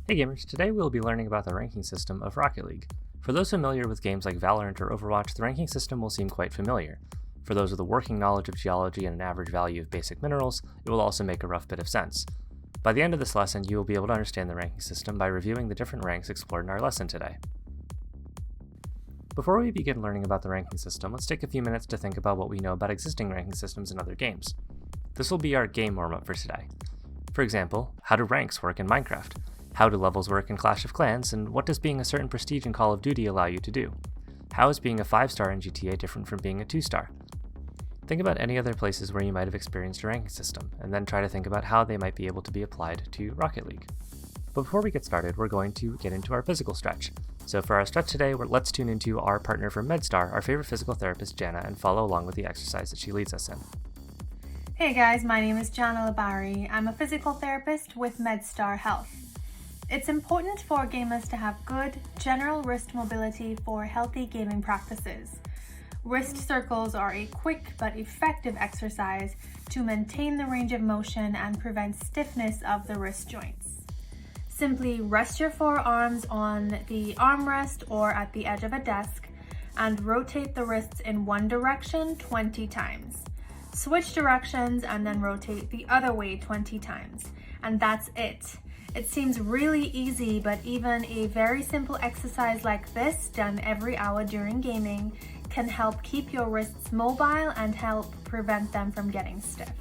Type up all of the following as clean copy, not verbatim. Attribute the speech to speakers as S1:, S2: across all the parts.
S1: Hey gamers, today we'll be learning about the ranking system of Rocket League. For those familiar with games like Valorant or Overwatch, the ranking system will seem quite familiar. For those with a working knowledge of geology and an average value of basic minerals, it will also make a rough bit of sense. By the end of this lesson, you will be able to understand the ranking system by reviewing the different ranks explored in our lesson today. Before we begin learning about the ranking system, let's take a few minutes to think about what we know about existing ranking systems in other games. This will be our game warm-up for today. For example, how do ranks work in Minecraft? How do levels work in Clash of Clans, and what does being a certain prestige in Call of Duty allow you to do? How is being a 5-star in GTA different from being a 2-star? Think about any other places where you might have experienced a ranking system, and then try to think about how they might be able to be applied to Rocket League. But before we get started, we're going to get into our physical stretch. So for our stretch today, let's tune into our partner from MedStar, our favorite physical therapist, Jana, and follow along with the exercise that she leads us in.
S2: Hey guys, my name is Jana Labari. I'm a physical therapist with MedStar Health. It's important for gamers to have good, general wrist mobility for healthy gaming practices. Wrist circles are a quick but effective exercise to maintain the range of motion and prevent stiffness of the wrist joints. Simply rest your forearms on the armrest or at the edge of a desk and rotate the wrists in one direction 20 times. Switch directions and then rotate the other way 20 times. And that's it. It seems really easy, but even a very simple exercise like this, done every hour during gaming, can help keep your wrists mobile and help prevent them from getting stiff.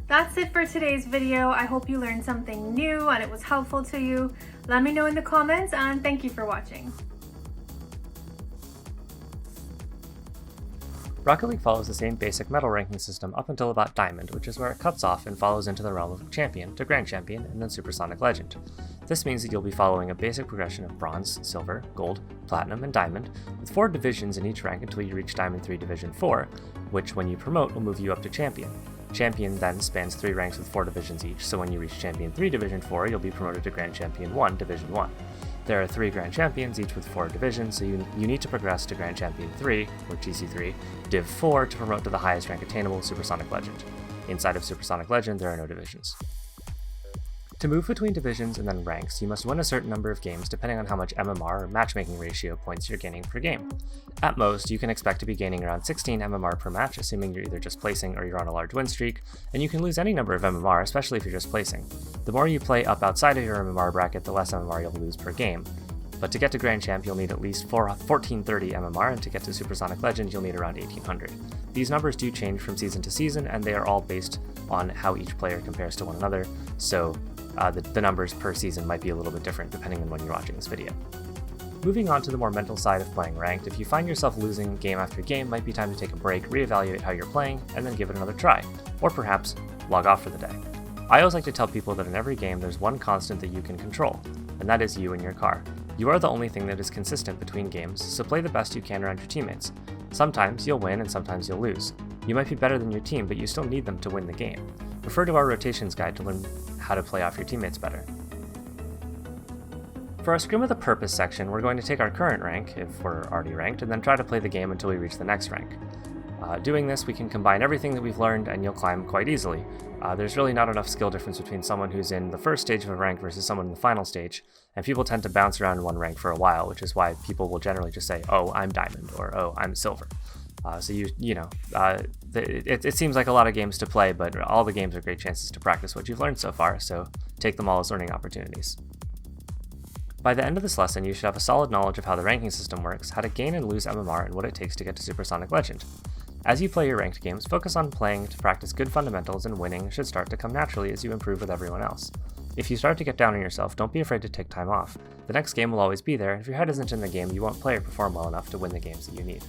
S2: That's it for today's video. I hope you learned something new and it was helpful to you. Let me know in the comments, and thank you for watching.
S1: Rocket League follows the same basic medal ranking system up until about Diamond, which is where it cuts off and follows into the realm of Champion to Grand Champion and then Supersonic Legend. This means that you'll be following a basic progression of Bronze, Silver, Gold, Platinum, and Diamond, with 4 divisions in each rank until you reach Diamond 3 Division 4, which when you promote will move you up to Champion. Champion then spans 3 ranks with 4 divisions each, so when you reach Champion 3 Division 4, you'll be promoted to Grand Champion 1 Division 1. There are 3 Grand Champions, each with 4 divisions, so you need to progress to Grand Champion 3, or GC3, Div 4 to promote to the highest rank attainable, Supersonic Legend. Inside of Supersonic Legend, there are no divisions. To move between divisions and then ranks, you must win a certain number of games depending on how much MMR, or matchmaking ratio, points you're gaining per game. At most, you can expect to be gaining around 16 MMR per match, assuming you're either just placing or you're on a large win streak, and you can lose any number of MMR, especially if you're just placing. The more you play up outside of your MMR bracket, the less MMR you'll lose per game. But to get to Grand Champ, you'll need at least 1430 MMR, and to get to Supersonic Legend, you'll need around 1800. These numbers do change from season to season, and they are all based on how each player compares to one another, so the numbers per season might be a little bit different depending on when you're watching this video. Moving on to the more mental side of playing ranked, if you find yourself losing game after game, might be time to take a break, reevaluate how you're playing, and then give it another try, or perhaps log off for the day. I always like to tell people that in every game there's one constant that you can control, and that is you and your car. You are the only thing that is consistent between games, so play the best you can around your teammates. Sometimes you'll win and sometimes you'll lose. You might be better than your team, but you still need them to win the game. Refer to our rotations guide to learn how to play off your teammates better. For our Scrim with a Purpose section, we're going to take our current rank, if we're already ranked, and then try to play the game until we reach the next rank. Doing this, we can combine everything that we've learned and you'll climb quite easily. There's really not enough skill difference between someone who's in the first stage of a rank versus someone in the final stage, and people tend to bounce around in one rank for a while, which is why people will generally just say, oh, I'm Diamond, or oh, I'm Silver. It seems like a lot of games to play, but all the games are great chances to practice what you've learned so far, so take them all as learning opportunities. By the end of this lesson, you should have a solid knowledge of how the ranking system works, how to gain and lose MMR, and what it takes to get to Supersonic Legend. As you play your ranked games, focus on playing to practice good fundamentals, and winning should start to come naturally as you improve with everyone else. If you start to get down on yourself, don't be afraid to take time off. The next game will always be there, and if your head isn't in the game, you won't play or perform well enough to win the games that you need.